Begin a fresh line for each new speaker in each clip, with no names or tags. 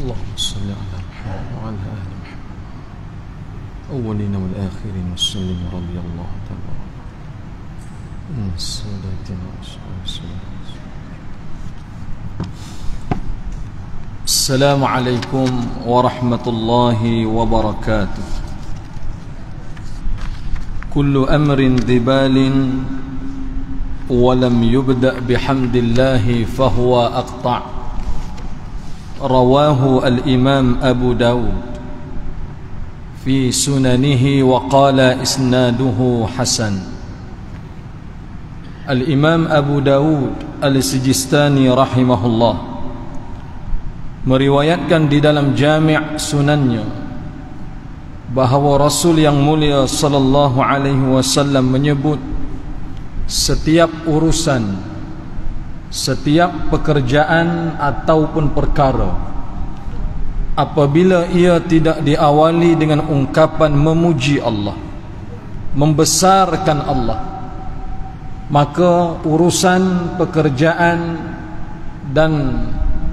اللهم صل على محمد وعلى آل محمد أولين والآخرين وسلم رضي الله تعالى عن سادتنا السلام عليكم ورحمة الله وبركاته. كل أمر ذبال ولم يبدأ بحمد الله فهو أقطع. رواه الإمام أبو داود في سننه وقال إسناده حسن. الإمام أبو داود Al-Sijistani rahimahullah meriwayatkan di dalam Jami' Sunannya bahawa Rasul yang mulia sallallahu alaihi wasallam menyebut setiap urusan, setiap pekerjaan ataupun perkara apabila ia tidak diawali dengan ungkapan memuji Allah, membesarkan Allah, maka urusan, pekerjaan dan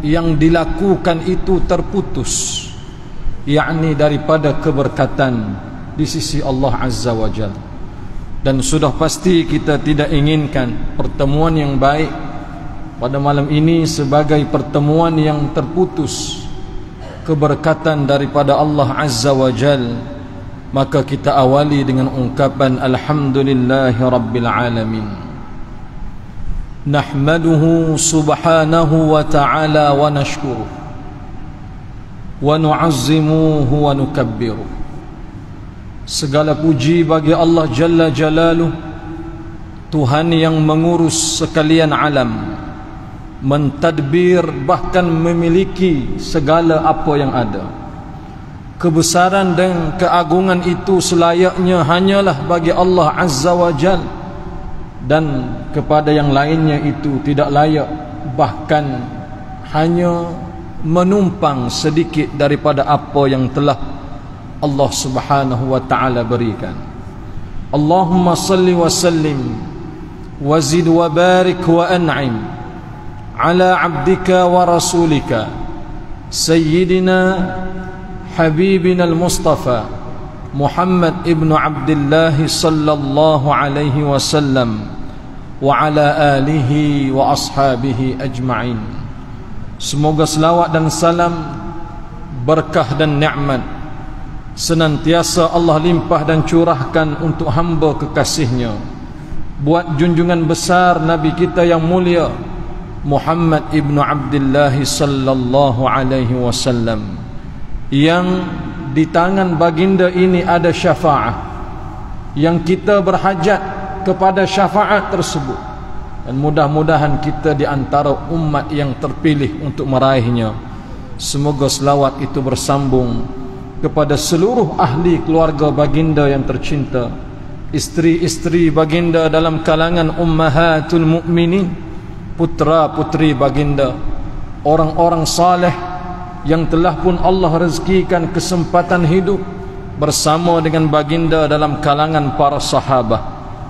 yang dilakukan itu terputus, yakni daripada keberkatan di sisi Allah Azza wa Jalla. Dan sudah pasti kita tidak inginkan pertemuan yang baik pada malam ini sebagai pertemuan yang terputus keberkatan daripada Allah Azza wa Jalla. Maka kita awali dengan ungkapan Alhamdulillahi Rabbil Alamin. Nahmaduhu subhanahu wa ta'ala wa nashkuruh wa nu'azzimuhu wa nukabbiruh. Segala puji bagi Allah Jalla Jalaluh, Tuhan yang mengurus sekalian alam, mentadbir bahkan memiliki segala apa yang ada. Kebesaran dan keagungan itu selayaknya hanyalah bagi Allah Azza wa Jal, dan kepada yang lainnya itu tidak layak, bahkan hanya menumpang sedikit daripada apa yang telah Allah Subhanahu wa ta'ala berikan. Allahumma salli wa sallim wa zid wa barik wa an'im ala abdika wa rasulika sayyidina habibina al-Mustafa Muhammad ibn Abdullah sallallahu alaihi wasallam wa ala alihi wa ashabihi ajma'in. Semoga selawat dan salam, berkah dan nikmat senantiasa Allah limpah dan curahkan untuk hamba kekasihnya, buat junjungan besar Nabi kita yang mulia Muhammad ibn Abdullah sallallahu alaihi wasallam, yang di tangan baginda ini ada syafaat, yang kita berhajat kepada syafaat tersebut, dan mudah-mudahan kita di antara umat yang terpilih untuk meraihnya. Semoga selawat itu bersambung kepada seluruh ahli keluarga baginda yang tercinta, isteri-isteri baginda dalam kalangan ummahatul mukminin, putra-putri baginda, orang-orang saleh yang telah pun Allah rezekikan kesempatan hidup bersama dengan baginda dalam kalangan para sahabat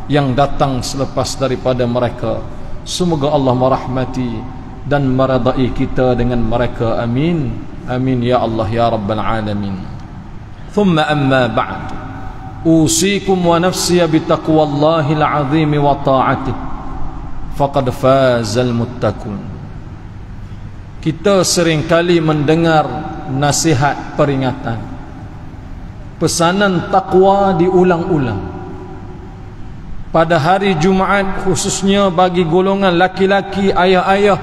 yang datang selepas daripada mereka. Semoga Allah merahmati dan meridai kita dengan mereka. Amin. Amin ya Allah ya Rabbal Alamin. ثم أما بعد أوصيكم ونفسي بتقوى الله العظيم وطاعته فقد فاز المتقون. Kita seringkali mendengar nasihat peringatan, pesanan takwa diulang-ulang pada hari Jumaat, khususnya bagi golongan laki-laki, ayah-ayah,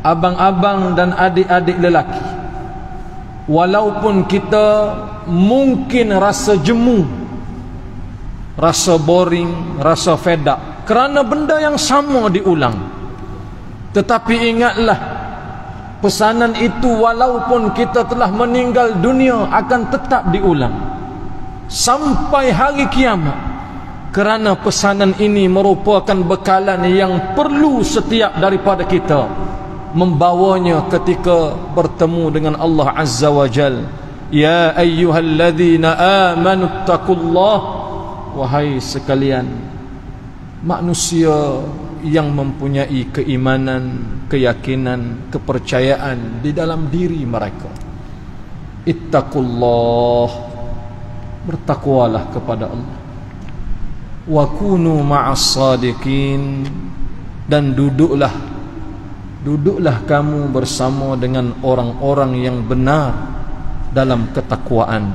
abang-abang dan adik-adik lelaki. Walaupun kita mungkin rasa jemu, rasa boring, rasa fed up kerana benda yang sama diulang, tetapi ingatlah pesanan itu walaupun kita telah meninggal dunia akan tetap diulang sampai hari kiamat, kerana pesanan ini merupakan bekalan yang perlu setiap daripada kita membawanya ketika bertemu dengan Allah Azza wa Jal. Ya ayyuhalladzina amanu taqullah, wahai sekalian manusia yang mempunyai keimanan, keyakinan, kepercayaan di dalam diri mereka. Ittaqullah, bertakwalah kepada Allah. Wa kunu ma'as sadiqin, dan duduklah kamu bersama dengan orang-orang yang benar dalam ketakwaan.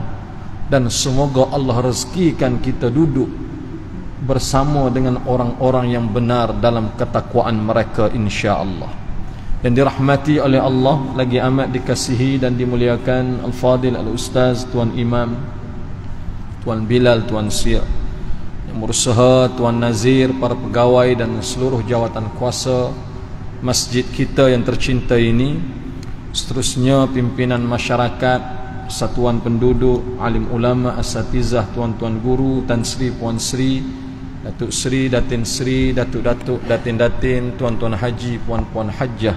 Dan semoga Allah rezekikan kita duduk bersama dengan orang-orang yang benar dalam ketakwaan mereka, insya-Allah. Yang dirahmati oleh Allah, lagi amat dikasihi dan dimuliakan Al-Fadil Al-Ustaz Tuan Imam, Tuan Bilal, Tuan Sir, yang berusaha, Tuan Nazir, para pegawai dan seluruh jawatan kuasa masjid kita yang tercinta ini, seterusnya pimpinan masyarakat, satuan penduduk, alim ulama, asatizah, tuan-tuan guru, Tan Sri, Puan Sri, Datuk Sri, Datin Sri, Datuk-datuk, Datin-datin, tuan-tuan haji, puan-puan hajjah,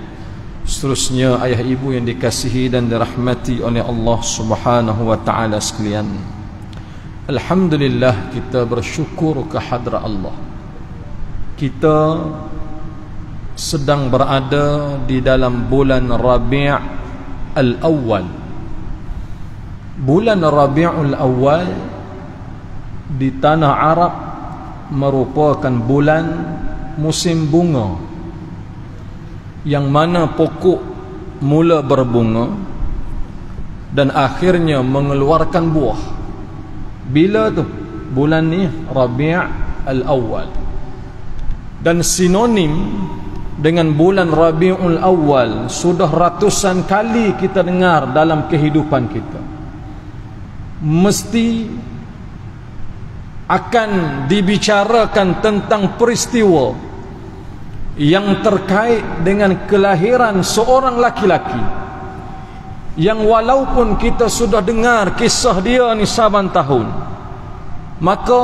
seterusnya ayah ibu yang dikasihi dan dirahmati oleh Allah Subhanahu wa taala sekalian. Alhamdulillah, kita bersyukur kehadrat Allah. Kita sedang berada di dalam bulan Rabi' al-Awwal. Bulan Rabi'ul Awwal di tanah Arab merupakan bulan musim bunga, yang mana pokok mula berbunga dan akhirnya mengeluarkan buah. Bila tu? Bulan ni Rabi' al-Awwal. Dan sinonim dengan bulan Rabiul Awal sudah ratusan kali kita dengar dalam kehidupan kita. Mesti akan dibicarakan tentang peristiwa yang terkait dengan kelahiran seorang laki-laki yang walaupun kita sudah dengar kisah dia ni saban tahun, maka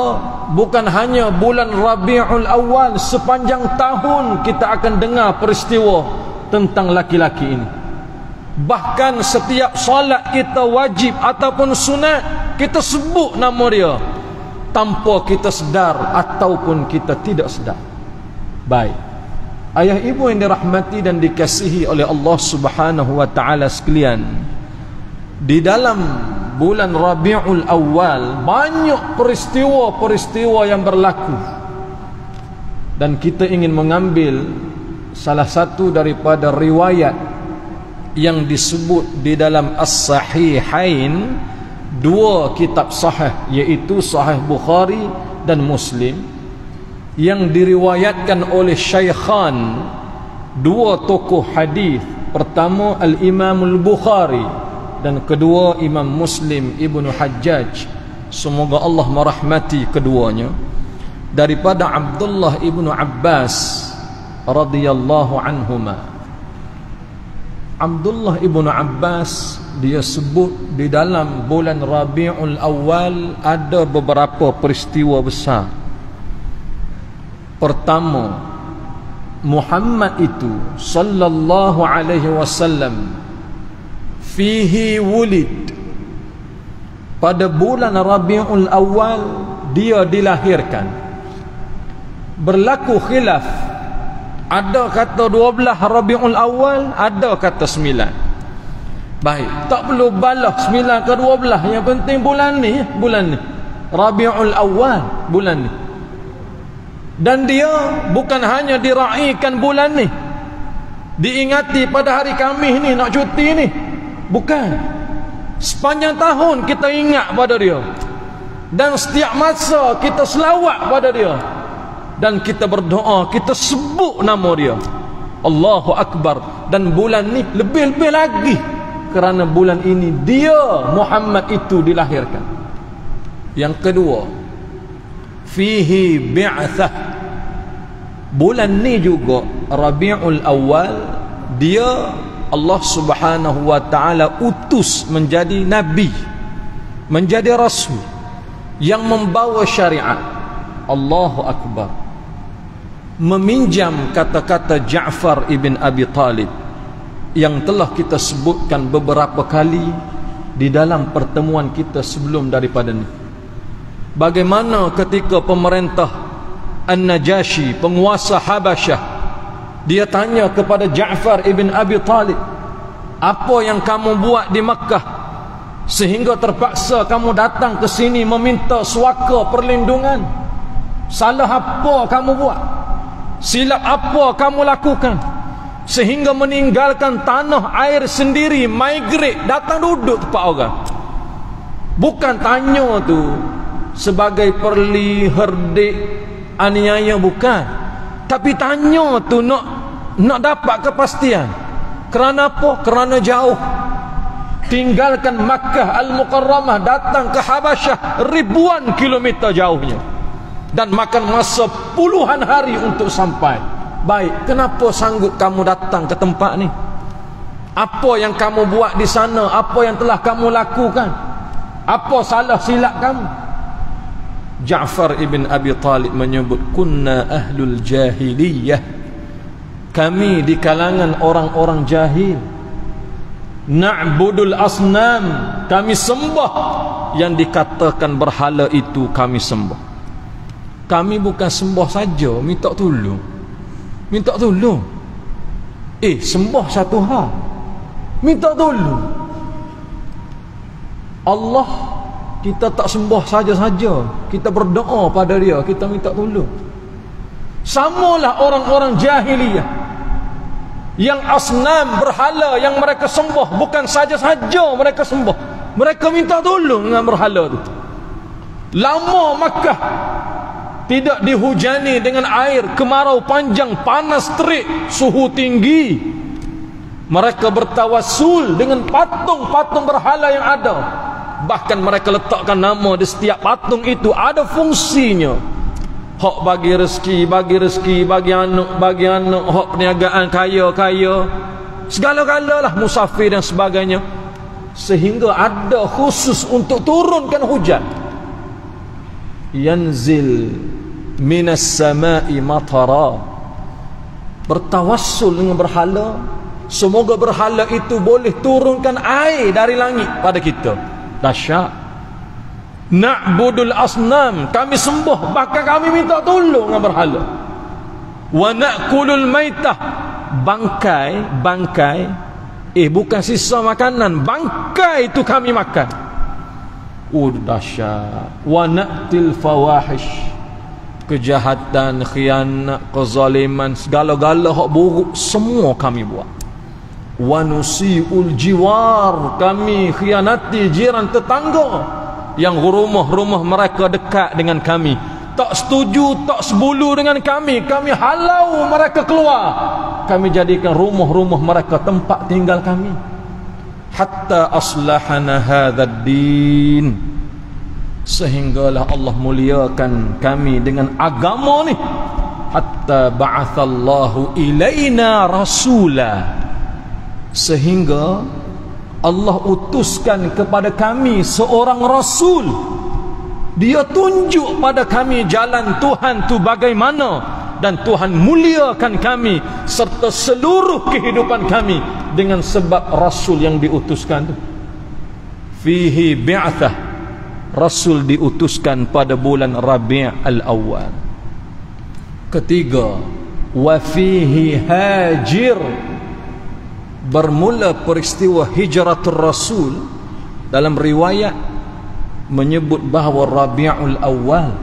bukan hanya bulan Rabiul Awal, sepanjang tahun kita akan dengar peristiwa tentang laki-laki ini. Bahkan setiap solat kita wajib ataupun sunat, kita sebut nama dia tanpa kita sedar ataupun kita tidak sedar. Baik, ayah ibu yang dirahmati dan dikasihi oleh Allah Subhanahu wa taala sekalian, di dalam bulan Rabiul Awal banyak peristiwa-peristiwa yang berlaku, dan kita ingin mengambil salah satu daripada riwayat yang disebut di dalam As-Sahihain, dua kitab sahih, iaitu Sahih Bukhari dan Muslim, yang diriwayatkan oleh Syaikhan, dua tokoh hadis. Pertama Al-Imam Al-Bukhari dan kedua Imam Muslim Ibnu Hajjaj, semoga Allah merahmati keduanya, daripada Abdullah Ibnu Abbas radhiyallahu anhuma. Abdullah Ibnu Abbas dia sebut di dalam bulan Rabiul Awal ada beberapa peristiwa besar. Pertama, Muhammad itu sallallahu alaihi wasallam fihi wulid, pada bulan Rabiul Awal dia dilahirkan. Berlaku khilaf, ada kata 12 Rabiul Awal, ada kata 9. Baik, tak perlu balas 9 ke 12, yang penting bulan ni Rabiul Awal, bulan ni. Dan dia bukan hanya diraikan bulan ni, diingati pada hari Khamis ni nak cuti ni, bukan. Sepanjang tahun kita ingat pada dia, dan setiap masa kita selawat pada dia, dan kita berdoa, kita sebut nama dia, Allahu Akbar. Dan bulan ni lebih-lebih lagi, kerana bulan ini dia Muhammad itu dilahirkan. Yang kedua, fihi bi'athah, bulan ni juga Rabiul Awal, dia Allah Subhanahu wa taala utus menjadi nabi, menjadi rasul yang membawa syariat. Allahu Akbar. Meminjam kata-kata Ja'far ibn Abi Talib yang telah kita sebutkan beberapa kali di dalam pertemuan kita sebelum daripada ni. Bagaimana ketika pemerintah An-Najashi, penguasa Habasyah, dia tanya kepada Ja'far ibn Abi Talib, apa yang kamu buat di Makkah sehingga terpaksa kamu datang ke sini meminta suaka perlindungan? Salah apa kamu buat? Silap apa kamu lakukan sehingga meninggalkan tanah air sendiri, migrate, datang duduk tempat orang? Bukan tanya tu sebagai perli, herdik, aniaya, bukan. Tapi tanya tu nak dapat kepastian. Kerana apa? Kerana jauh. Tinggalkan Makkah Al-Mukarramah, datang ke Habasyah, ribuan kilometer jauhnya, dan makan masa puluhan hari untuk sampai. Baik, kenapa sanggup kamu datang ke tempat ni? Apa yang kamu buat di sana? Apa yang telah kamu lakukan? Apa salah silap kamu? Ja'far ibn Abi Talib menyebut, kunna ahlul jahiliyah, kami di kalangan orang-orang jahil. Na'budul asnam, kami sembah yang dikatakan berhala itu, kami sembah. Kami bukan sembah saja, minta tolong. Minta tolong. Sembah satu hal, minta tolong. Allah kita tak sembah saja-saja, kita berdoa pada dia, kita minta tolong. Samalah orang-orang jahiliyah yang asnam, berhala yang mereka sembah, bukan saja-saja mereka sembah, mereka minta tolong dengan berhala itu. Lama Makkah tidak dihujani dengan air, kemarau panjang, panas terik, suhu tinggi. Mereka bertawassul dengan patung-patung berhala yang ada. Bahkan mereka letakkan nama di setiap patung itu, ada fungsinya. Hak bagi rezeki, bagi anak, hak perniagaan, kaya, segala-galalah, musafir dan sebagainya. Sehingga ada khusus untuk turunkan hujan. Yanzil minas sama'i matara, bertawassul dengan berhala, semoga berhala itu boleh turunkan air dari langit pada kita. Dahsyat. Na'budul asnam, kami sembah, bahkan kami minta tolong dengan berhala. Wa na'kulul maitah, bangkai, bukan sisa makanan, bangkai itu kami makan. Dahsyat. Wa na'til fawahish, kejahatan, khianat, kezaliman, segala-gala hak buruk semua kami buat. Wa nusi'ul jiwar, kami khianati jiran tetangga yang rumah-rumah mereka dekat dengan kami, tak setuju, tak sebulu dengan kami halau mereka keluar, kami jadikan rumah-rumah mereka tempat tinggal kami. Hatta aslahana hadzal din, sehinggalah Allah muliakan kami dengan agama ni. Hatta ba'athallahu ilaina rasula, sehingga Allah utuskan kepada kami seorang rasul. Dia tunjuk pada kami jalan Tuhan tu bagaimana, dan Tuhan muliakan kami serta seluruh kehidupan kami dengan sebab rasul yang diutuskan tu. Fihi bi'athah, rasul diutuskan pada bulan Rabi' al-Awwal. Ketiga, wa fihi hajir, bermula peristiwa hijratul rasul. Dalam riwayat menyebut bahawa Rabiul Awal,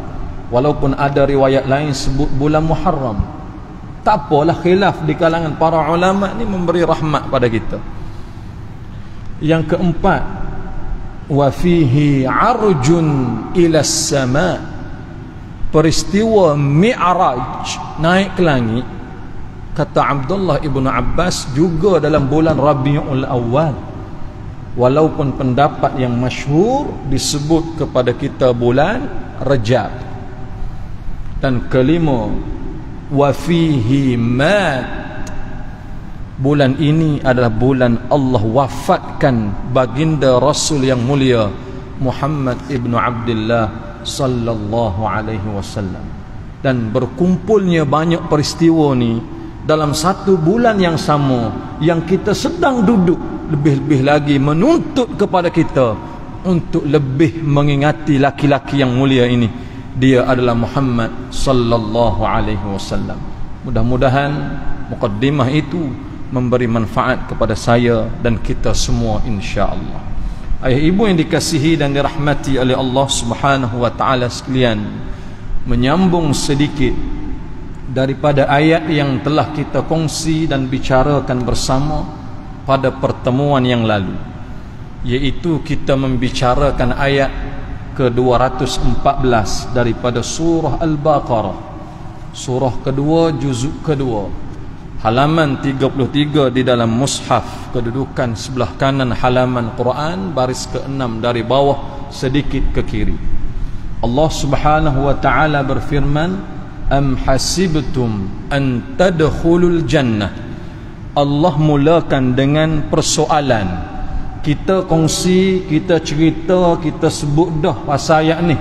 walaupun ada riwayat lain sebut bulan Muharram. Tak apalah, khilaf di kalangan para ulama ni memberi rahmat pada kita. Yang keempat, wa fihi arjun ila sama, peristiwa Mi'raj, naik ke langit. Kata Abdullah ibn Abbas juga dalam bulan Rabiul Awal, walaupun pendapat yang masyhur disebut kepada kita bulan Rajab. Dan kelima, wa fihi mat, bulan ini adalah bulan Allah wafatkan baginda Rasul yang mulia Muhammad ibn Abdullah sallallahu alaihi wasallam. Dan berkumpulnya banyak peristiwa ni dalam satu bulan yang sama, yang kita sedang duduk, lebih-lebih lagi menuntut kepada kita untuk lebih mengingati laki-laki yang mulia ini dia adalah Muhammad sallallahu alaihi wasallam. Mudah-mudahan mukaddimah itu memberi manfaat kepada saya dan kita semua insya-Allah. Ayah ibu yang dikasihi dan dirahmati oleh Allah Subhanahu wa taala sekalian, menyambung sedikit daripada ayat yang telah kita kongsi dan bicarakan bersama pada pertemuan yang lalu, yaitu kita membicarakan ayat ke-214 daripada surah Al-Baqarah, surah kedua, juzuk kedua, halaman 33 di dalam mushaf, kedudukan sebelah kanan halaman Quran, baris ke-6 dari bawah sedikit ke kiri. Allah Subhanahu wa taala berfirman, am hasibtum an tadkhulul jannah. Allah mulakan dengan persoalan. Kita kongsi, kita cerita, kita sebut dah pasal ayat ni.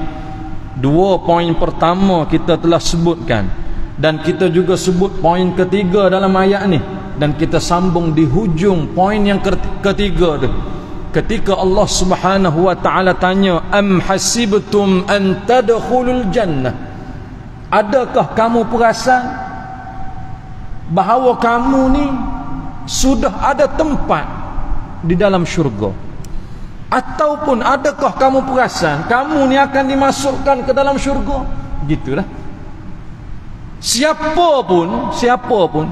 2 poin pertama kita telah sebutkan, dan kita juga sebut poin ketiga dalam ayat ni, dan kita sambung di hujung poin yang ketiga tu. Ketika Allah Subhanahu wa taala tanya, am hasibtum an tadkhulul jannah, adakah kamu perasan bahawa kamu ni sudah ada tempat di dalam syurga? Ataupun adakah kamu perasan kamu ni akan dimasukkan ke dalam syurga? Gitulah. Siapapun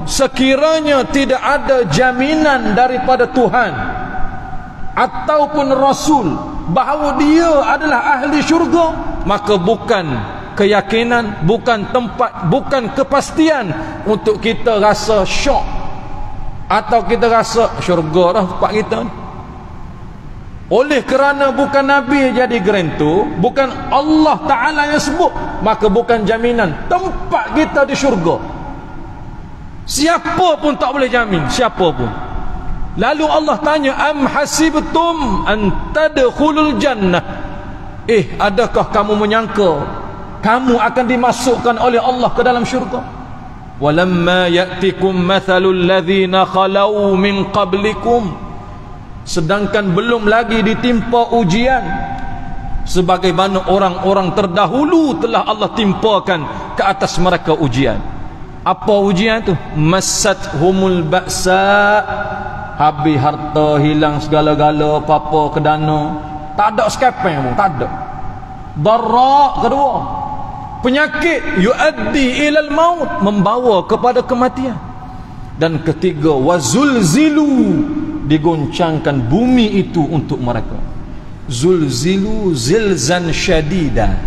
sekiranya tidak ada jaminan daripada Tuhan ataupun Rasul bahawa dia adalah ahli syurga, maka bukan keyakinan, bukan tempat, bukan kepastian untuk kita rasa syok atau kita rasa syurga dah tempat kita. Oleh kerana bukan Nabi jadi garantor, bukan Allah Ta'ala yang sebut, maka bukan jaminan tempat kita di syurga. Siapa pun tak boleh jamin, siapa pun. Lalu Allah tanya, am hasibtum an tadkhulul jannah, adakah kamu menyangka kamu akan dimasukkan oleh Allah ke dalam syurga? Walamma ya'tikum mathalul ladzina khalau min qablikum, sedangkan belum lagi ditimpa ujian sebagaimana orang-orang terdahulu telah Allah timpakan ke atas mereka ujian. Apa ujian tu? Massathumul ba'sa, habis harta, hilang segala-gala, apa-apa kedana, tak ada sekepeng pun, tak ada. Darra, kedua, penyakit, yuaddi ilal maut, membawa kepada kematian. Dan ketiga, wazulzilu, digoncangkan bumi itu untuk mereka. Zulzilu zilzan syadida,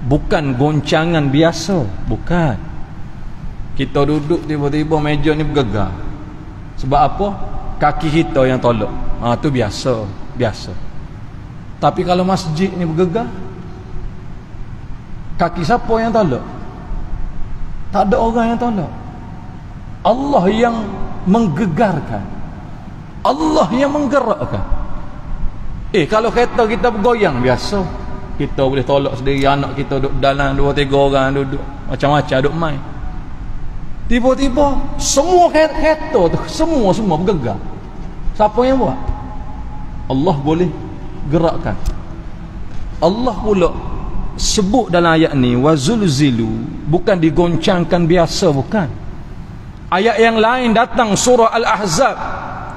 bukan goncangan biasa, bukan. Kita duduk tiba-tiba meja ni bergegar. Sebab apa? Kaki kita yang tolak. Tu biasa. Tapi kalau masjid ni bergegar, kaki siapa yang tolak? Tak ada orang yang tolak. Allah yang menggegarkan, Allah yang menggerakkan. Kalau kereta kita bergoyang, biasa, kita boleh tolak sendiri. Anak kita duduk dalam, 2-3 orang duduk macam-macam, duduk main. Tiba-tiba semua kereta tu semua bergegar. Siapa yang buat? Allah boleh gerakkan. Allah pula sebut dalam ayat ni wazulzilu, bukan digoncangkan biasa, bukan. Ayat yang lain datang surah Al-Ahzab,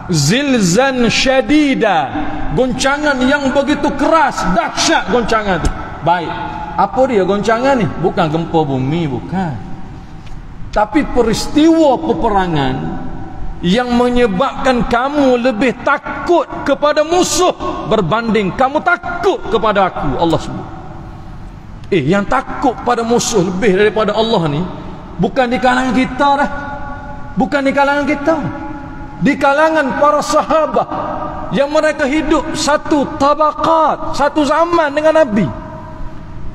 zilzan syadida, goncangan yang begitu keras, dahsyat goncangan tu. Baik, apa dia goncangan ni? Bukan gempa bumi, bukan, tapi peristiwa peperangan yang menyebabkan kamu lebih takut kepada musuh berbanding kamu takut kepada aku. Allah sebut, yang takut pada musuh lebih daripada Allah ni bukan di kalangan kita dah, bukan di kalangan kita, di kalangan para sahabat yang mereka hidup satu tabaqat, satu zaman dengan Nabi,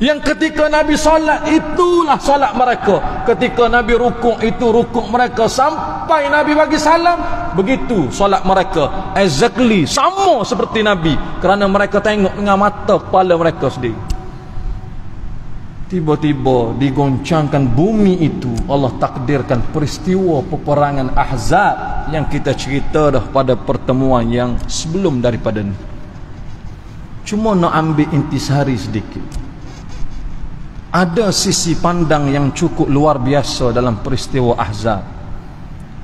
yang ketika Nabi solat, itulah solat mereka. Ketika Nabi rukuk, itu rukuk mereka. Sampai Nabi bagi salam, begitu solat mereka. Exactly sama seperti Nabi, kerana mereka tengok dengan mata kepala mereka sendiri. Tiba-tiba digoncangkan bumi itu. Allah takdirkan peristiwa peperangan Ahzab yang kita cerita dah pada pertemuan yang sebelum daripada ni. Cuma nak ambil intisari sedikit. Ada sisi pandang yang cukup luar biasa dalam peristiwa Ahzab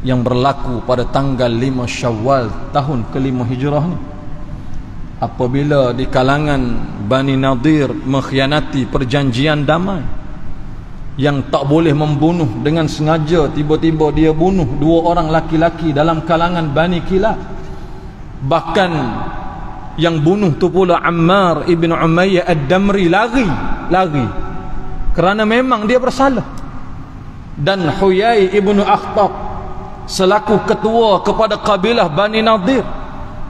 yang berlaku pada tanggal 5 Syawal tahun ke-5 Hijrah ni, apabila di kalangan Bani Nadir mengkhianati perjanjian damai yang tak boleh membunuh dengan sengaja. Tiba-tiba dia bunuh 2 orang laki-laki dalam kalangan Bani Kilab. Bahkan yang bunuh tu pula Ammar ibn Umayyah Ad-Damri lari kerana memang dia bersalah. Dan Huyai ibn Akhtab selaku ketua kepada kabilah Bani Nadir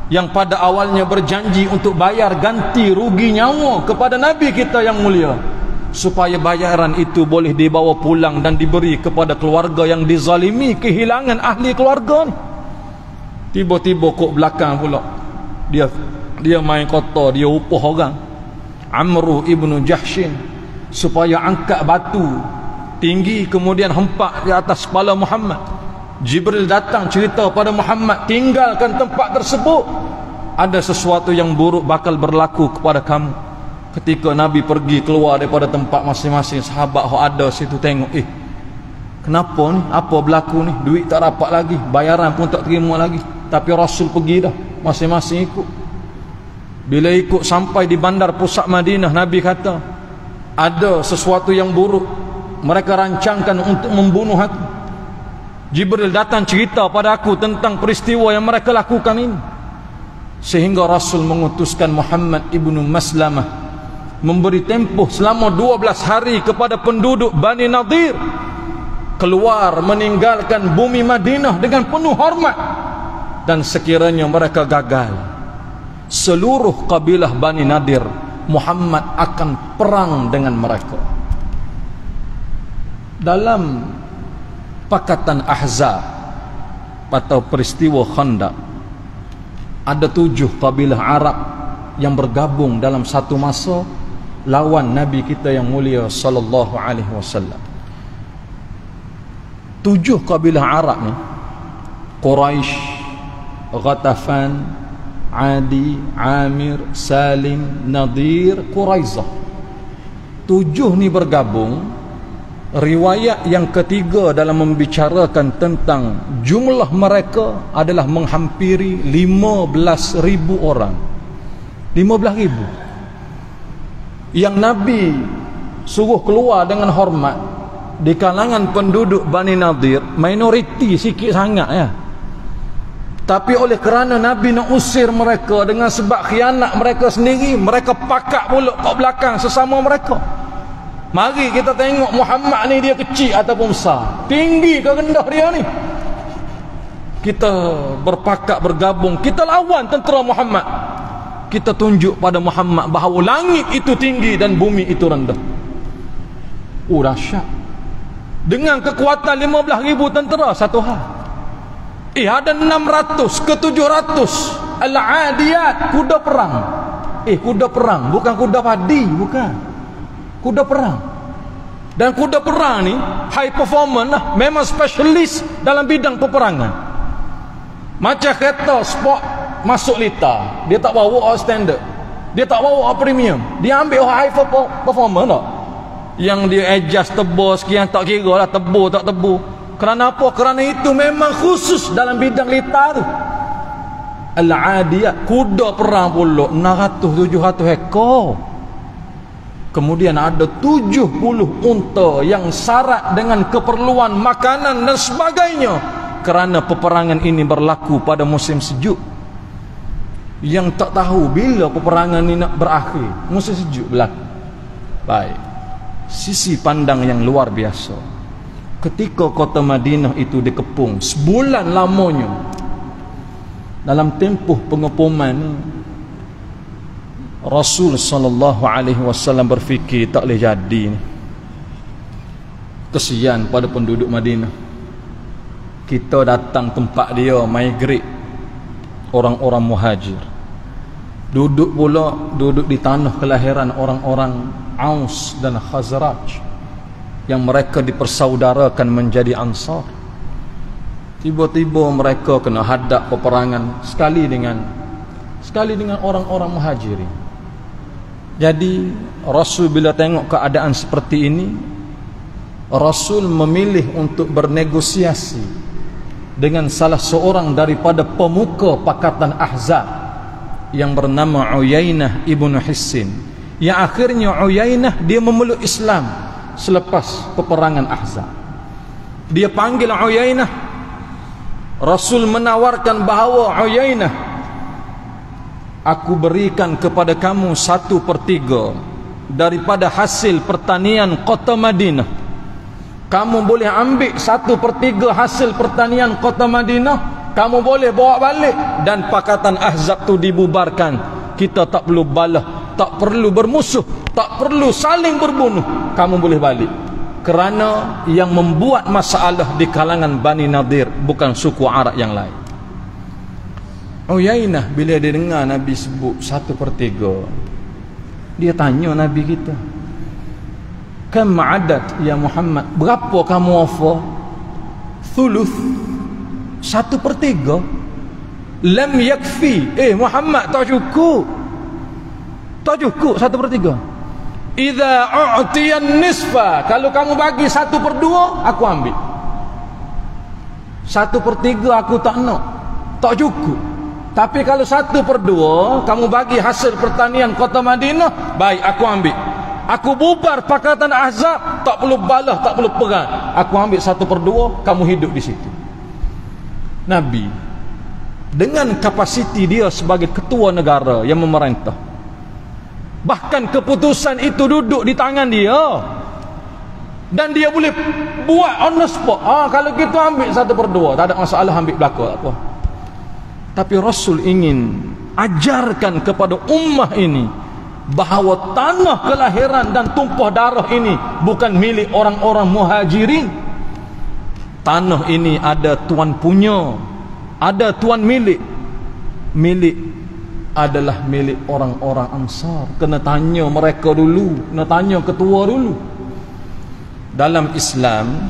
yang pada awalnya berjanji untuk bayar ganti rugi nyawa kepada Nabi kita yang mulia, supaya bayaran itu boleh dibawa pulang dan diberi kepada keluarga yang dizalimi kehilangan ahli keluarga ni. Tiba-tiba kok belakang pula dia main kotor, dia upah orang Amru ibnu Jahshin supaya angkat batu tinggi kemudian hempak di atas kepala Muhammad. Jibril datang cerita pada Muhammad, tinggalkan tempat tersebut, ada sesuatu yang buruk bakal berlaku kepada kamu. Ketika Nabi pergi keluar daripada tempat masing-masing, sahabat yang ada situ tengok, kenapa ni, apa berlaku ni, duit tak dapat lagi, bayaran pun tak terima lagi. Tapi Rasul pergi dah, masing-masing ikut. Bila ikut sampai di bandar pusat Madinah, Nabi kata ada sesuatu yang buruk, mereka rancangkan untuk membunuh aku. Jibril datang cerita pada aku tentang peristiwa yang mereka lakukan ini. Sehingga Rasul mengutuskan Muhammad ibnu Maslamah memberi tempoh selama 12 hari kepada penduduk Bani Nadir keluar meninggalkan bumi Madinah dengan penuh hormat. Dan sekiranya mereka gagal, seluruh kabilah Bani Nadir, Muhammad akan perang dengan mereka. Dalam Pakatan Ahzab atau peristiwa Khandaq, ada 7 kabilah Arab yang bergabung dalam satu masa lawan Nabi kita yang mulia sallallahu alaihi wasallam. 7 kabilah Arab ni, Quraisy, Ghatafan, Adi, Amir, Salim, Nadir, Quraizah. 7 ni bergabung. Riwayat yang ketiga dalam membicarakan tentang jumlah mereka adalah menghampiri 15,000 orang. 15,000 yang Nabi suruh keluar dengan hormat. Di kalangan penduduk Bani Nadir minoriti sikit sangat ya. Tapi oleh kerana Nabi nak usir mereka dengan sebab khianat mereka sendiri, mereka pakak pula kat belakang sesama mereka. Mari kita tengok Muhammad ni dia kecil ataupun besar, tinggi ke rendah dia ni. Kita berpakak bergabung, kita lawan tentera Muhammad. Kita tunjuk pada Muhammad bahawa langit itu tinggi dan bumi itu rendah. Dahsyat. Dengan kekuatan 15,000 tentera satu hal. Ada 600 ke 700 Al-Adiyat, kuda perang. Kuda perang, bukan kuda padi, bukan. Kuda perang. Dan kuda perang ni high performance lah, memang spesialis dalam bidang peperangan. Macam kereta sport masuk lita, dia tak bawa standard, dia tak bawa premium, dia ambil high performance tak? Yang dia adjust tebal sekian, tak kira lah tebal tak tebal. Kerana apa? Kerana itu memang khusus dalam bidang lita tu. Al-Adiyat, kuda perang pula 600-700 ekor. Kemudian ada 70 unta yang syarat dengan keperluan makanan dan sebagainya, kerana peperangan ini berlaku pada musim sejuk. Yang tak tahu bila peperangan ini nak berakhir, musim sejuk berlaku. Baik, sisi pandang yang luar biasa. Ketika kota Madinah itu dikepung sebulan lamanya, dalam tempoh pengepungan ni, Rasul sallallahu alaihi wasallam berfikir tak boleh jadi ni. Kesian pada penduduk Madinah. Kita datang tempat dia migrate orang-orang muhajir. Duduk di tanah kelahiran orang-orang Aus dan Khazraj yang mereka dipersaudarakan menjadi Ansar. Tiba-tiba mereka kena hadap peperangan sekali dengan orang-orang Muhajirin. Jadi Rasul bila tengok keadaan seperti ini, Rasul memilih untuk bernegosiasi dengan salah seorang daripada pemuka pakatan Ahzab yang bernama Uyainah ibn Hissin, yang akhirnya Uyainah dia memeluk Islam selepas peperangan Ahzab. Dia panggil Uyainah, Rasul menawarkan bahawa Uyainah, aku berikan kepada kamu 1/3 daripada hasil pertanian kota Madinah. Kamu boleh ambil 1/3 hasil pertanian kota Madinah, kamu boleh bawa balik, dan pakatan Ahzab tu dibubarkan. Kita tak perlu balah, tak perlu bermusuh, tak perlu saling berbunuh, kamu boleh balik. Kerana yang membuat masalah di kalangan Bani Nadir bukan suku Arab yang lain. Uyainah bila dia dengar Nabi sebut 1/3, dia tanya Nabi kita, kam adad ya Muhammad, berapa kamu offer? Thuluth, 1/3. Lam yakfi, Muhammad, tak cukup, tak cukup 1/3. Idza u'tiyan nisfa, kalau kamu bagi 1/2, aku ambil. 1/3 aku tak nak, tak cukup. Tapi kalau 1/2 kamu bagi hasil pertanian kota Madinah, baik, aku ambil. Aku bubar pakatan Ahzab, tak perlu balah, tak perlu perang, aku ambil 1/2, kamu hidup di situ. Nabi dengan kapasiti dia sebagai ketua negara yang memerintah, bahkan keputusan itu duduk di tangan dia, dan dia boleh buat on the spot. Kalau kita ambil 1/2, tak ada masalah, ambil belakang apa. Tapi Rasul ingin ajarkan kepada ummah ini bahawa tanah kelahiran dan tumpah darah ini bukan milik orang-orang muhajirin. Tanah ini ada tuan punya, ada tuan milik. Milik adalah milik orang-orang Ansar. Kena tanya mereka dulu, kena tanya ketua dulu. Dalam Islam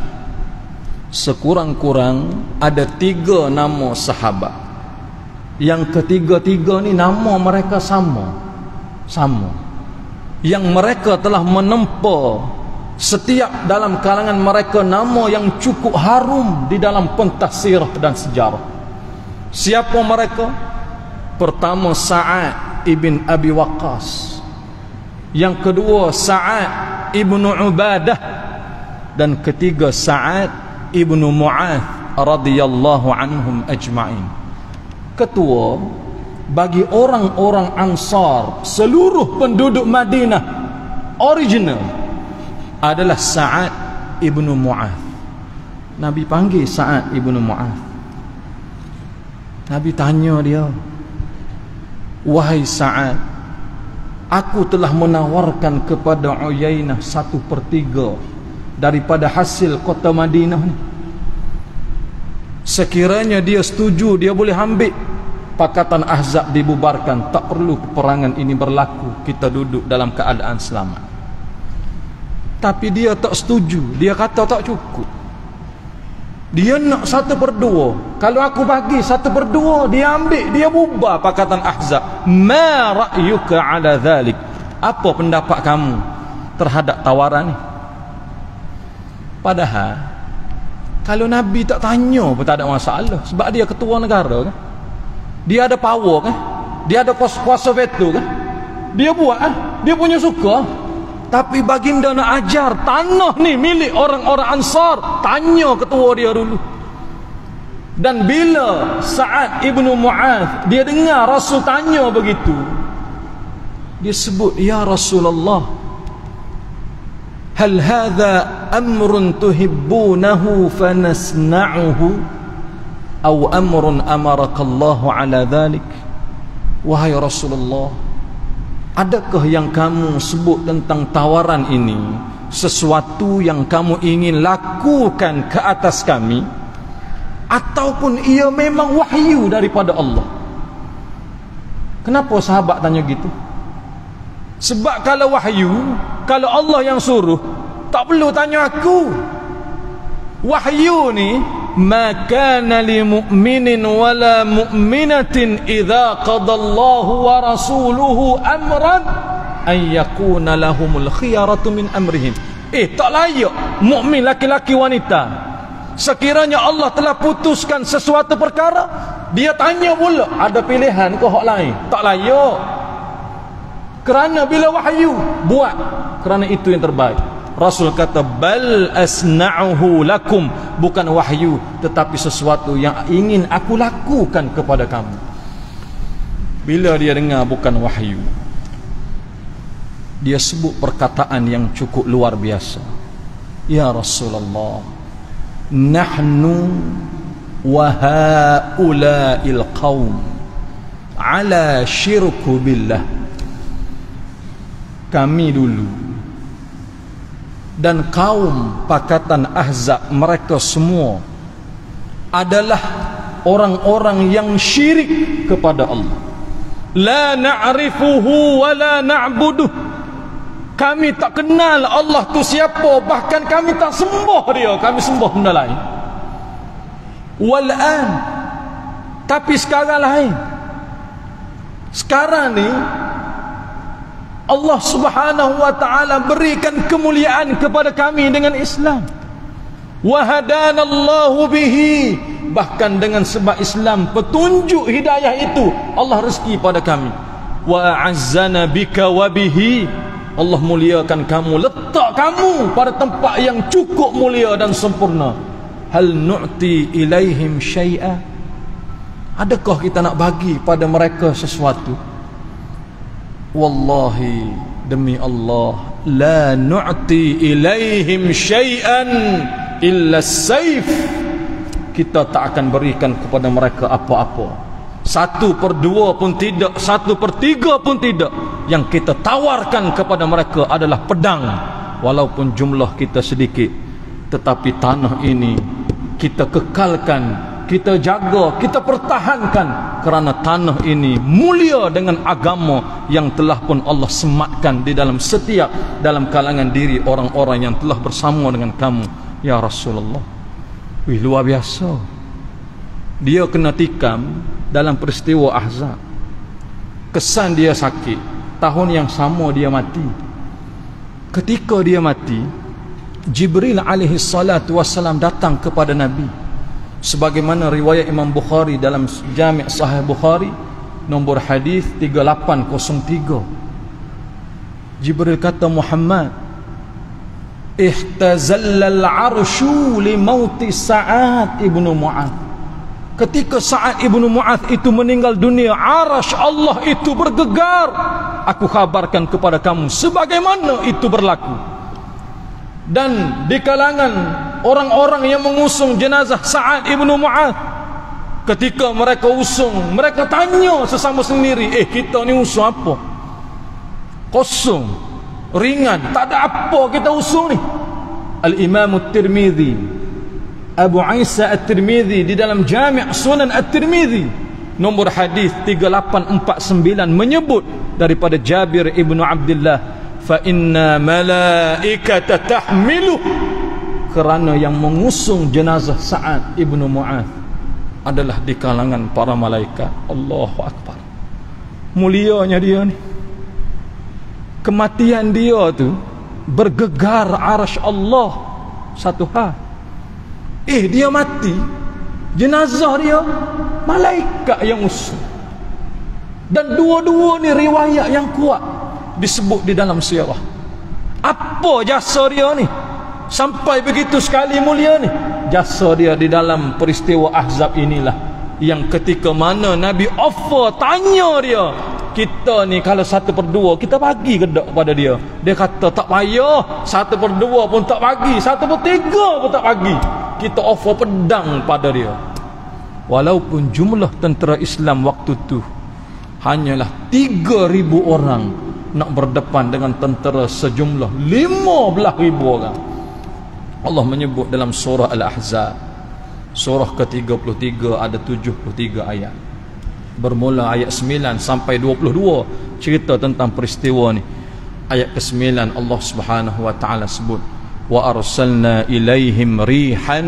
sekurang-kurang ada 3 nama sahabat. Yang ketiga-tiga ni nama mereka sama. Yang mereka telah menempa setiap dalam kalangan mereka nama yang cukup harum di dalam pentas sirah dan sejarah. Siapa mereka? Pertama, Sa'ad ibn Abi Waqqas. Yang kedua, Sa'ad ibn Ubadah. Dan ketiga, Sa'ad ibn Mu'adh radhiyallahu anhum ajma'in. Ketua bagi orang-orang Ansar, seluruh penduduk Madinah original, adalah Sa'ad ibn Mu'adh. Nabi panggil Sa'ad ibn Mu'adh. Nabi tanya dia, wahai Sa'ad, aku telah menawarkan kepada Uyainah 1/3 daripada hasil kota Madinah ni. Sekiranya dia setuju, dia boleh ambil. Pakatan Ahzab dibubarkan, tak perlu peperangan ini berlaku, kita duduk dalam keadaan selamat. Tapi dia tak setuju, dia kata tak cukup. Dia nak 1/2. Kalau aku bagi 1/2, dia ambil, dia bubar pakatan Ahzab. Ma ra'yuka ala dhalik? Apa pendapat kamu terhadap tawaran ni? Padahal kalau Nabi tak tanya pun tak ada masalah, sebab dia ketua negara kan. Dia ada power kan, dia ada kuasa veto kan, dia buat kan, dia punya suka. Tapi baginda nak ajar tanah ni milik orang-orang Ansar, tanya ketua dia dulu. Dan bila Sa'ad ibn Mu'adh dia dengar Rasul tanya begitu, dia sebut, ya Rasulullah, hal hadha amrun tuhibbunahu fanasna'uhu atau amrun amarakallahu ala dhalik? Wahai Rasulullah, adakah yang kamu sebut tentang tawaran ini sesuatu yang kamu ingin lakukan ke atas kami, ataupun ia memang wahyu daripada Allah? Kenapa sahabat tanya gitu? Sebab kalau wahyu, kalau Allah yang suruh, tak perlu tanya aku. Wahyu ni, ma kana li mu'minin wala mu'minatin idza qadallahu wa rasuluhu amran ay yakuna lahumul khiyaratu min amrihim. Tak layak mukmin laki-laki wanita, sekiranya Allah telah putuskan sesuatu perkara, dia tanya pula ada pilihan ke hak lain. Tak layak. Kerana bila wahyu, buat kerana itu yang terbaik. Rasul kata bal asna'uhu lakum, bukan wahyu tetapi sesuatu yang ingin aku lakukan kepada kamu. Bila dia dengar bukan wahyu, dia sebut perkataan yang cukup luar biasa. Ya Rasulullah, nahnu wa haula'il qaum ala syirku billah. Kami dulu dan kaum pakatan Ahzab, mereka semua adalah orang-orang yang syirik kepada Allah. La na'rifuhu wa la na'buduh. Kami tak kenal Allah tu siapa, bahkan kami tak sembah dia, kami sembah benda lain. Wal'an, tapi sekarang lain. Sekarang ni Allah Subhanahu wa ta'ala berikan kemuliaan kepada kami dengan Islam. Wa hadanallahu bihi, bahkan dengan sebab Islam, petunjuk hidayah itu Allah rezeki pada kami. Wa a'azzana bika wa bihi, Allah muliakan kamu, letak kamu pada tempat yang cukup mulia dan sempurna. Hal nu'ti ilaihim syai'a, adakah kita nak bagi pada mereka sesuatu? Wallahi, demi Allah, la nu'ti ilaihim syai'an illa sayf, kita tak akan berikan kepada mereka apa-apa. 1/2 pun tidak, 1/3 pun tidak. Yang kita tawarkan kepada mereka adalah pedang. Walaupun jumlah kita sedikit, tetapi tanah ini kita kekalkan, kita jaga, kita pertahankan, kerana tanah ini mulia dengan agama yang telah pun Allah sematkan di dalam setiap, dalam kalangan diri orang-orang yang telah bersama dengan kamu ya Rasulullah. Wih, luar biasa. Dia kena tikam dalam peristiwa Ahzab. Kesan dia sakit, tahun yang sama dia mati. Ketika dia mati, Jibril alaihi salatu wassalam datang kepada Nabi, sebagaimana riwayat Imam Bukhari dalam Jami' Sahih Bukhari nombor hadis 3803. Jibril kata, Muhammad, ihtazallal arsyu li mauti Sa'ad ibnu Mu'adh. Ketika Sa'ad ibnu Mu'adh itu meninggal dunia, arasy Allah itu bergegar. Aku kabarkan kepada kamu sebagaimana itu berlaku. Dan di kalangan orang-orang yang mengusung jenazah Sa'ad ibnu Mu'adh, ketika mereka usung, mereka tanya sesama sendiri, kita ni usung apa? Kosong, ringan, tak ada apa kita usung ni. Al-Imam At-Tirmidzi, Abu Isa At-Tirmidzi di dalam Jami' Sunan At-Tirmidzi nombor hadis 3849 menyebut daripada Jabir ibnu Abdullah, fa inna malaikata tahmilu, kerana yang mengusung jenazah Sa'ad ibnu Mu'adh adalah di kalangan para malaikat. Allahu Akbar. Mulianya dia ni. Kematian dia tu bergegar arasy Allah satu hal. Dia mati, jenazah dia malaikat yang usung. Dan dua-dua ni riwayat yang kuat disebut di dalam sirah. Apa jasa dia ni sampai begitu sekali mulia ni? Jasa dia di dalam peristiwa Ahzab inilah, yang ketika mana Nabi offer, tanya dia, kita ni kalau 1/2 kita bagi ke tak kepada dia? Dia kata tak payah, 1/2 pun tak bagi, 1/3 pun tak bagi. Kita offer pedang pada dia. Walaupun jumlah tentera Islam waktu tu hanyalah 3,000 orang nak berdepan dengan tentera sejumlah 15,000 orang. Allah menyebut dalam surah Al-Ahzab, surah ke-33, ada 73 ayat. Bermula ayat 9 sampai 22 cerita tentang peristiwa ni. Ayat ke-9 Allah Subhanahu wa taala sebut, wa arsalna ilaihim rihan,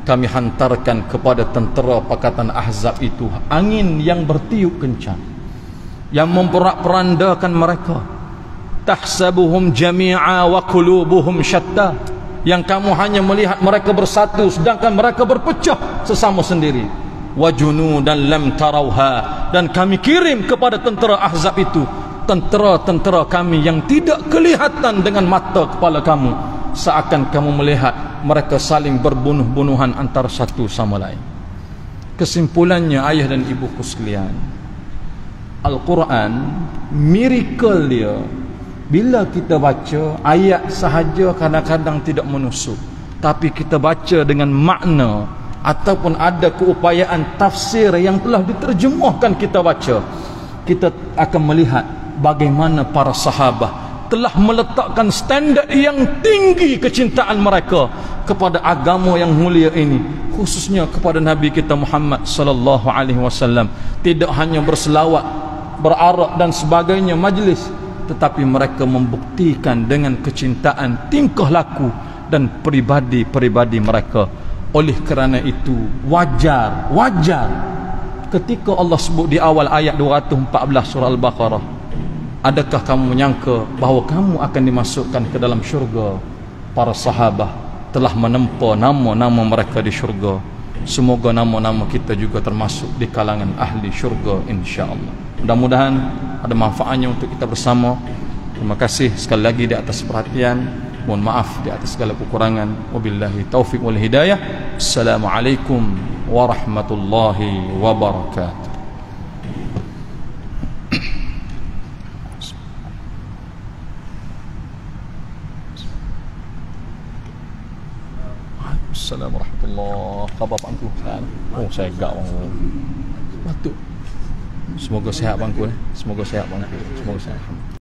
kami hantarkan kepada tentera pakatan Ahzab itu angin yang bertiup kencang. yang memperak-perandakan mereka. Tahsabuhum jami'a wa qulubuhum syatta, yang kamu hanya melihat mereka bersatu sedangkan mereka berpecah sesama sendiri. Wa junudan lam tarauha, dan kami kirim kepada tentera Ahzab itu tentera-tentera kami yang tidak kelihatan dengan mata kepala kamu, seakan kamu melihat mereka saling berbunuh-bunuhan antara satu sama lain. Kesimpulannya ayah dan ibuku sekalian, Al-Quran miracle dia. Bila kita baca ayat sahaja kadang-kadang tidak menusuk, tapi kita baca dengan makna ataupun ada keupayaan tafsir yang telah diterjemahkan, kita baca, kita akan melihat bagaimana para sahabat telah meletakkan standard yang tinggi kecintaan mereka kepada agama yang mulia ini, khususnya kepada Nabi kita Muhammad sallallahu alaihi wasallam. Tidak hanya berselawat, berarak dan sebagainya majlis, tetapi mereka membuktikan dengan kecintaan tingkah laku dan peribadi-peribadi mereka. Oleh kerana itu wajar ketika Allah sebut di awal ayat 214 surah Al-Baqarah, adakah kamu menyangka bahawa kamu akan dimasukkan ke dalam syurga? Para sahabat telah menempa nama-nama mereka di syurga. Semoga nama-nama kita juga termasuk di kalangan ahli syurga, insya-Allah. Mudah-mudahan ada manfaatnya untuk kita bersama. Terima kasih sekali lagi di atas perhatian. Mohon maaf di atas segala kekurangan. Wabillahi taufiq wal hidayah. Assalamualaikum warahmatullahi wabarakatuh. Assalamualaikum warahmatullahi wabarakatuh. Oh, saya gak batuk. Semoga sihat bangku. Semoga sihat bangku. Semoga sihat.